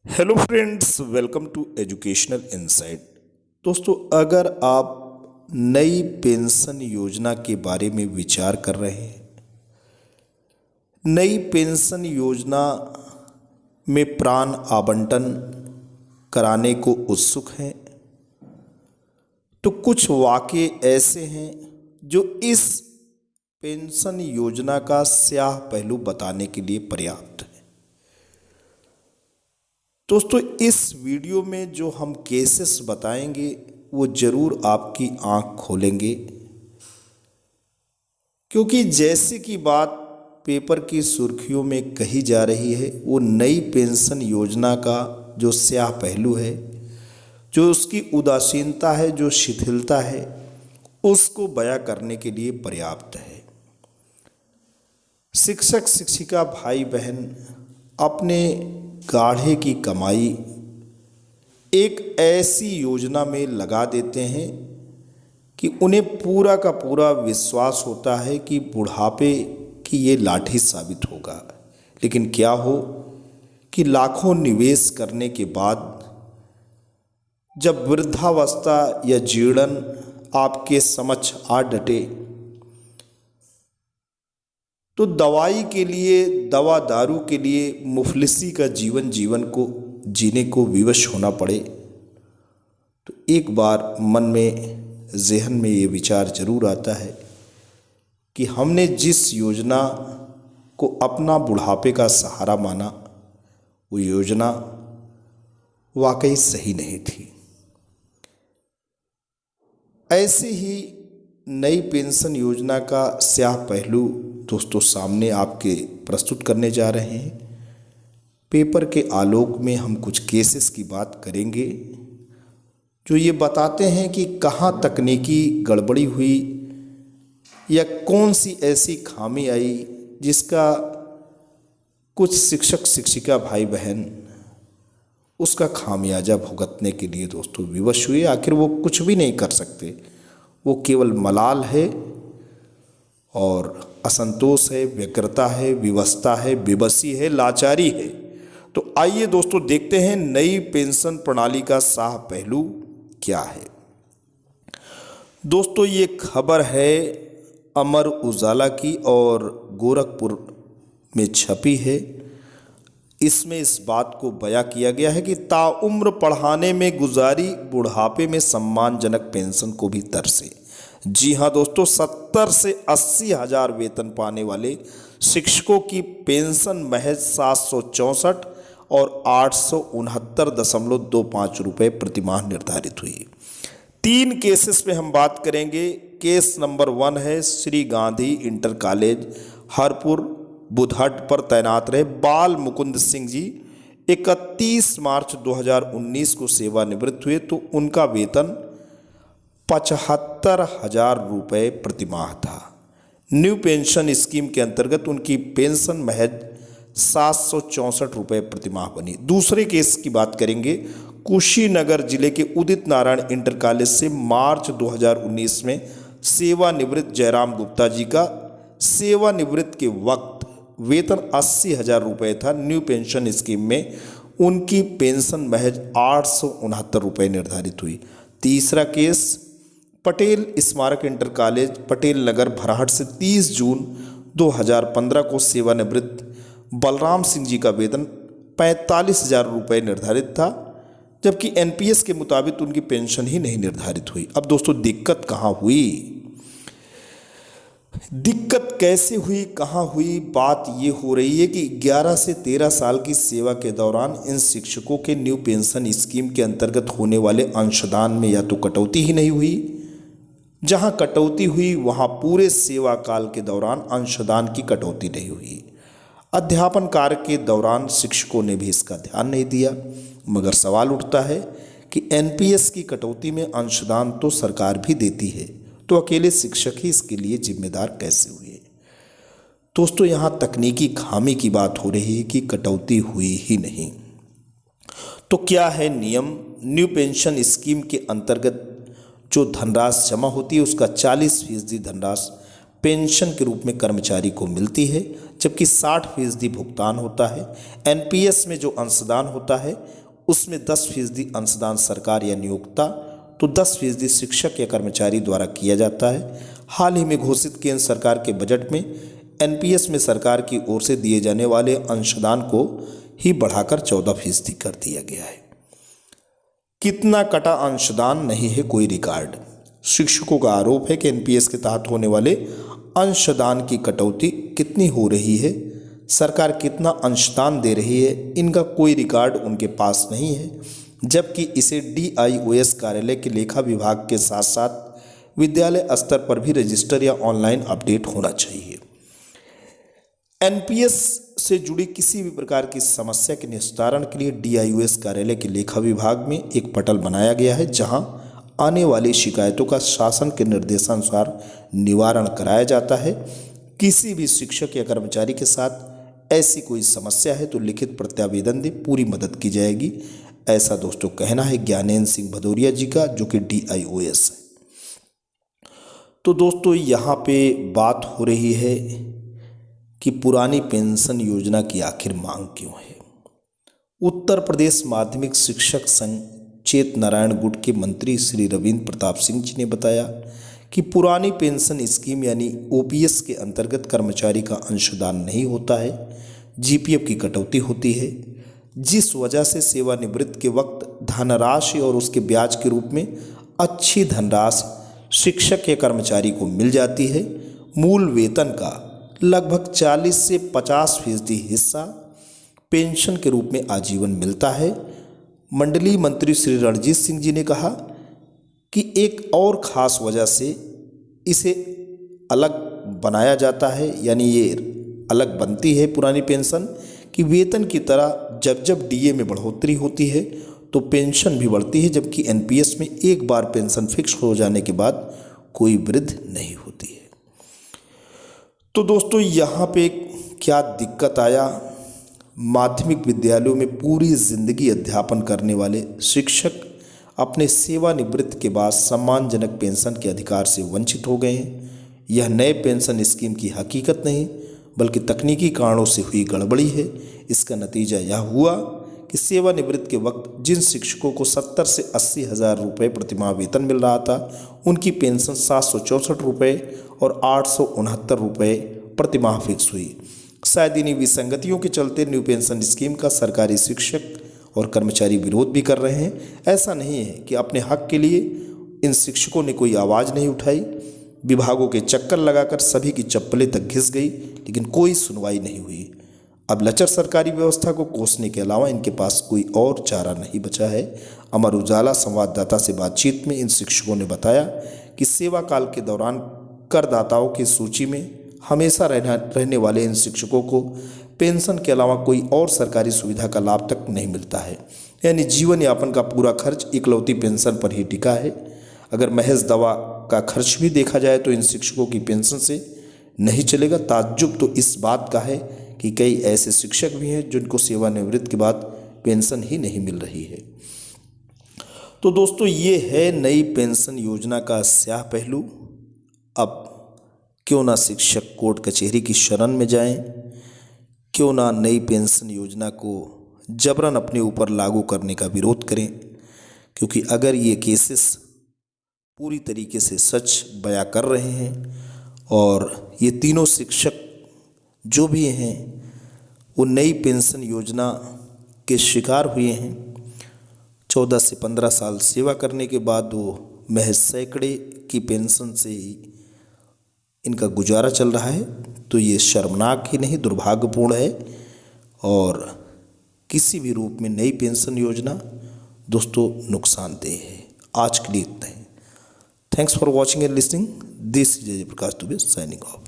Hello friends, welcome to educational insight. दोस्तों, अगर आप नई पेंशन योजना के बारे में विचार कर रहे हैं, नई पेंशन योजना में प्राण आवंटन कराने को उत्सुक हैं, तो कुछ वाक़ये ऐसे हैं जो इस पेंशन योजना का स्याह पहलू बताने के लिए पर्याप्त है। दोस्तों, इस वीडियो में जो हम केसेस बताएंगे वो ज़रूर आपकी आंख खोलेंगे, क्योंकि जैसे कि बात पेपर की सुर्खियों में कही जा रही है, वो नई पेंशन योजना का जो स्याह पहलू है, जो उसकी उदासीनता है, जो शिथिलता है, उसको बयां करने के लिए पर्याप्त है। शिक्षक शिक्षिका भाई बहन अपने गाढ़े की कमाई एक ऐसी योजना में लगा देते हैं कि उन्हें पूरा का पूरा विश्वास होता है कि बुढ़ापे की ये लाठी साबित होगा। लेकिन क्या हो कि लाखों निवेश करने के बाद जब वृद्धावस्था या जीर्ण आपके समक्ष आ डटे, तो दवाई के लिए, दवा दारू के लिए मुफलिसी का जीवन को जीने को विवश होना पड़े, तो एक बार मन में, जहन में ये विचार जरूर आता है कि हमने जिस योजना को अपना बुढ़ापे का सहारा माना, वो योजना वाकई सही नहीं थी। ऐसे ही नई पेंशन योजना का स्याह पहलू दोस्तों सामने आपके प्रस्तुत करने जा रहे हैं। पेपर के आलोक में हम कुछ केसेस की बात करेंगे जो ये बताते हैं कि कहाँ तकनीकी गड़बड़ी हुई या कौन सी ऐसी खामी आई जिसका कुछ शिक्षक शिक्षिका भाई बहन उसका खामियाजा भुगतने के लिए दोस्तों विवश हुए। आखिर वो कुछ भी नहीं कर सकते, वो केवल मलाल है और असंतोष है, व्यग्रता है, विवशता है, बेबसी है, लाचारी है। तो आइए दोस्तों देखते हैं नई पेंशन प्रणाली का स्याह पहलू क्या है। दोस्तों, ये खबर है अमर उजाला की और गोरखपुर में छपी है। इसमें इस बात को बयां किया गया है कि ताउम्र पढ़ाने में गुजारी, बुढ़ापे में सम्मानजनक पेंशन को भी तरसे। जी हाँ दोस्तों, 70 से 80 हज़ार वेतन पाने वाले शिक्षकों की पेंशन महज 764 और 869.25 रुपये प्रतिमाह निर्धारित हुई। 3 केसेस में हम बात करेंगे। केस नंबर 1 है श्री गांधी इंटर कॉलेज हरपुर बुधहट पर तैनात रहे बाल मुकुंद सिंह जी 31 मार्च 2019 को सेवानिवृत्त हुए, तो उनका वेतन 75,000 रुपये प्रतिमाह था। न्यू पेंशन स्कीम के अंतर्गत उनकी पेंशन महज 764 रुपये प्रतिमाह बनी। दूसरे केस की बात करेंगे। कुशीनगर जिले के उदित नारायण इंटर कॉलेज से मार्च 2019 में सेवानिवृत्त जयराम गुप्ता जी का सेवानिवृत्त के वक्त वेतन 80,000 रुपये था। न्यू पेंशन स्कीम में उनकी पेंशन महज 869 रुपये निर्धारित हुई। तीसरा केस पटेल स्मारक इंटर कॉलेज पटेल नगर भराहट से 30 जून 2015 को सेवानिवृत्त बलराम सिंह जी का वेतन 45,000 रुपये निर्धारित था, जबकि एनपीएस के मुताबिक उनकी पेंशन ही नहीं निर्धारित हुई। अब दोस्तों दिक्कत कहाँ हुई, दिक्कत कैसे हुई, कहाँ हुई? बात ये हो रही है कि 11 से 13 साल की सेवा के दौरान इन शिक्षकों के न्यू पेंशन स्कीम के अंतर्गत होने वाले अंशदान में या तो कटौती ही नहीं हुई, जहां कटौती हुई वहां पूरे सेवा काल के दौरान अंशदान की कटौती नहीं हुई। अध्यापन कार्य के दौरान शिक्षकों ने भी इसका ध्यान नहीं दिया। मगर सवाल उठता है कि एनपीएस की कटौती में अंशदान तो सरकार भी देती है, तो अकेले शिक्षक ही इसके लिए जिम्मेदार कैसे हुए? दोस्तों, यहाँ तकनीकी खामी की बात हो रही है कि कटौती हुई ही नहीं। तो क्या है नियम? न्यू पेंशन स्कीम के अंतर्गत जो धनराशि जमा होती है उसका 40% धनराशि पेंशन के रूप में कर्मचारी को मिलती है, जबकि 60% भुगतान होता है। एनपीएस में जो अंशदान होता है उसमें 10% अंशदान सरकार या नियोक्ता तो 10% शिक्षक या कर्मचारी द्वारा किया जाता है। हाल ही में घोषित केंद्र सरकार के बजट में एनपीएस में सरकार की ओर से दिए जाने वाले अंशदान को ही बढ़ाकर 14% कर दिया गया है। कितना कटा अंशदान नहीं है कोई रिकॉर्ड। शिक्षकों का आरोप है कि एनपीएस के तहत होने वाले अंशदान की कटौती कितनी हो रही है, सरकार कितना अंशदान दे रही है, इनका कोई रिकॉर्ड उनके पास नहीं है, जबकि इसे डीआईओएस कार्यालय के लेखा विभाग के साथ साथ विद्यालय स्तर पर भी रजिस्टर या ऑनलाइन अपडेट होना चाहिए। एनपीएस से जुड़ी किसी भी प्रकार की समस्या के निस्तारण के लिए डीआईओएस कार्यालय के लेखा विभाग में एक पटल बनाया गया है, जहां आने वाली शिकायतों का शासन के निर्देशानुसार निवारण कराया जाता है। किसी भी शिक्षक या कर्मचारी के साथ ऐसी कोई समस्या है तो लिखित प्रत्यावेदन दे, पूरी मदद की जाएगी। ऐसा दोस्तों कहना है ज्ञानेंद्र सिंह भदौरिया जी का, जो कि डीआईओएस है। तो दोस्तों यहाँ पे बात हो रही है कि पुरानी पेंशन योजना की आखिर मांग क्यों है। उत्तर प्रदेश माध्यमिक शिक्षक संघ चेत नारायण गुट के मंत्री श्री रविंद्र प्रताप सिंह जी ने बताया कि पुरानी पेंशन स्कीम यानी ओपीएस के अंतर्गत कर्मचारी का अंशदान नहीं होता है, जीपीएफ की कटौती होती है, जिस वजह से सेवानिवृत्त के वक्त धनराशि और उसके ब्याज के रूप में अच्छी धनराशि शिक्षक या कर्मचारी को मिल जाती है। मूल वेतन का लगभग 40 से 50% हिस्सा पेंशन के रूप में आजीवन मिलता है। मंडलीय मंत्री श्री रणजीत सिंह जी ने कहा कि एक और ख़ास वजह से इसे अलग बनाया जाता है, यानी ये अलग बनती है पुरानी पेंशन कि वेतन की तरह जब जब डीए में बढ़ोतरी होती है तो पेंशन भी बढ़ती है, जबकि एनपीएस में एक बार पेंशन फिक्स हो जाने के बाद कोई वृद्धि नहीं होती है। तो दोस्तों यहाँ पे क्या दिक्कत आया, माध्यमिक विद्यालयों में पूरी जिंदगी अध्यापन करने वाले शिक्षक अपने सेवानिवृत्ति के बाद सम्मानजनक पेंशन के अधिकार से वंचित हो गए हैं। यह नए पेंशन स्कीम की हकीकत नहीं बल्कि तकनीकी कारणों से हुई गड़बड़ी है। इसका नतीजा यह हुआ कि सेवानिवृत्ति के वक्त जिन शिक्षकों को 70 से 80 हज़ार रुपये प्रतिमाह वेतन मिल रहा था, उनकी पेंशन 764 रुपये और 869 रुपये प्रतिमाह फिक्स हुई। शायद इन्हीं विसंगतियों के चलते न्यू पेंशन स्कीम का सरकारी शिक्षक और कर्मचारी विरोध भी कर रहे हैं। ऐसा नहीं है कि अपने हक के लिए इन शिक्षकों ने कोई आवाज़ नहीं उठाई। विभागों के चक्कर लगाकर सभी की चप्पलें तक घिस गई, लेकिन कोई सुनवाई नहीं हुई। अब लचर सरकारी व्यवस्था को कोसने के अलावा इनके पास कोई और चारा नहीं बचा है। अमर उजाला संवाददाता से बातचीत में इन शिक्षकों ने बताया कि सेवा काल के दौरान करदाताओं की सूची में हमेशा रहने वाले इन शिक्षकों को पेंशन के अलावा कोई और सरकारी सुविधा का लाभ तक नहीं मिलता है, यानी जीवन यापन का पूरा खर्च इकलौती पेंशन पर ही टिका है। अगर महज दवा का खर्च भी देखा जाए तो इन शिक्षकों की पेंशन से नहीं चलेगा। ताज्जुब तो इस बात का है कि कई ऐसे शिक्षक भी हैं जिनको सेवानिवृत्ति के बाद पेंशन ही नहीं मिल रही है। तो दोस्तों ये है नई पेंशन योजना का स्याह पहलू। अब क्यों ना शिक्षक कोर्ट कचहरी की शरण में जाएं, क्यों ना नई पेंशन योजना को जबरन अपने ऊपर लागू करने का विरोध करें, क्योंकि अगर ये केसेस पूरी तरीके से सच बयां कर रहे हैं और ये तीनों शिक्षक जो भी हैं वो नई पेंशन योजना के शिकार हुए हैं। 14 से 15 साल सेवा करने के बाद वो महज सैकड़े की पेंशन से ही इनका गुजारा चल रहा है। तो ये शर्मनाक ही नहीं दुर्भाग्यपूर्ण है, और किसी भी रूप में नई पेंशन योजना दोस्तों नुकसानदेह है। आज के लिए इतना ही। Thanks for watching and listening. This is Jai Prakash Dubey signing off.